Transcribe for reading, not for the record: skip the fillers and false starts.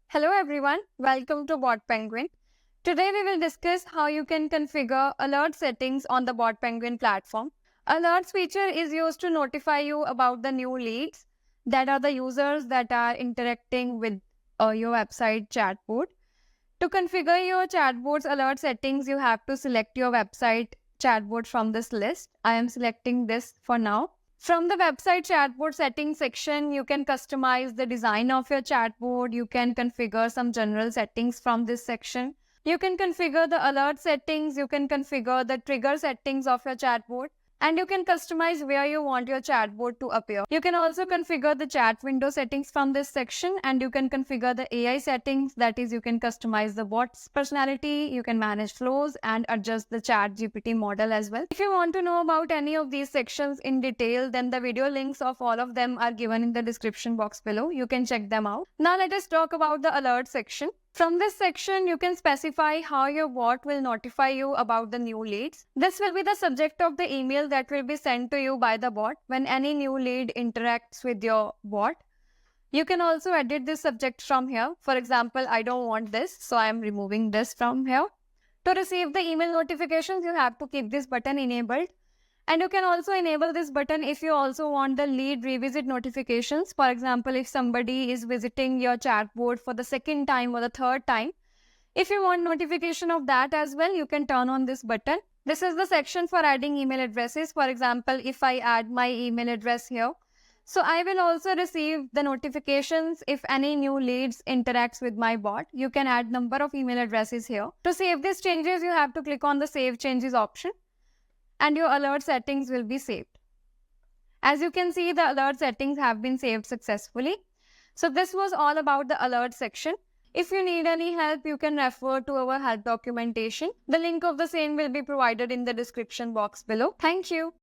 Hello everyone, welcome to BotPenguin. Today we will discuss how you can configure alert settings on the BotPenguin platform. Alerts feature is used to notify you about the new leads that are the users that are interacting with your website chatbot. To configure your chatbot's alert settings, you have to select your website chatbot from this list. I am selecting this for now. From the website chatbot settings section, you can customize the design of your chatbot. You can configure some general settings from this section. You can configure the alert settings. You can configure the trigger settings of your chatbot. And you can customize where you want your chatbot to appear. You can also configure the chat window settings from this section, and you can configure the AI settings. That is, you can customize the bot's personality, you can manage flows and adjust the chat GPT model as well. If you want to know about any of these sections in detail, then the video links of all of them are given in the description box below. You can check them out. Now let us talk about the alert section. From this section, you can specify how your bot will notify you about the new leads. This will be the subject of the email that will be sent to you by the bot when any new lead interacts with your bot. You can also edit this subject from here. For example, I don't want this, so I am removing this from here. To receive the email notifications, you have to keep this button enabled. And you can also enable this button if you also want the lead revisit notifications. For example, if somebody is visiting your chatbot for the second time or the third time, if you want notification of that as well, you can turn on this button. This is the section for adding email addresses. For example, if I add my email address here, so I will also receive the notifications if any new leads interacts with my bot. You can add number of email addresses here. To save these changes, you have to click on the Save Changes option, and your alert settings will be saved. As you can see, the alert settings have been saved successfully. So this was all about the alert section. If you need any help, you can refer to our help documentation. The link of the same will be provided in the description box below. Thank you.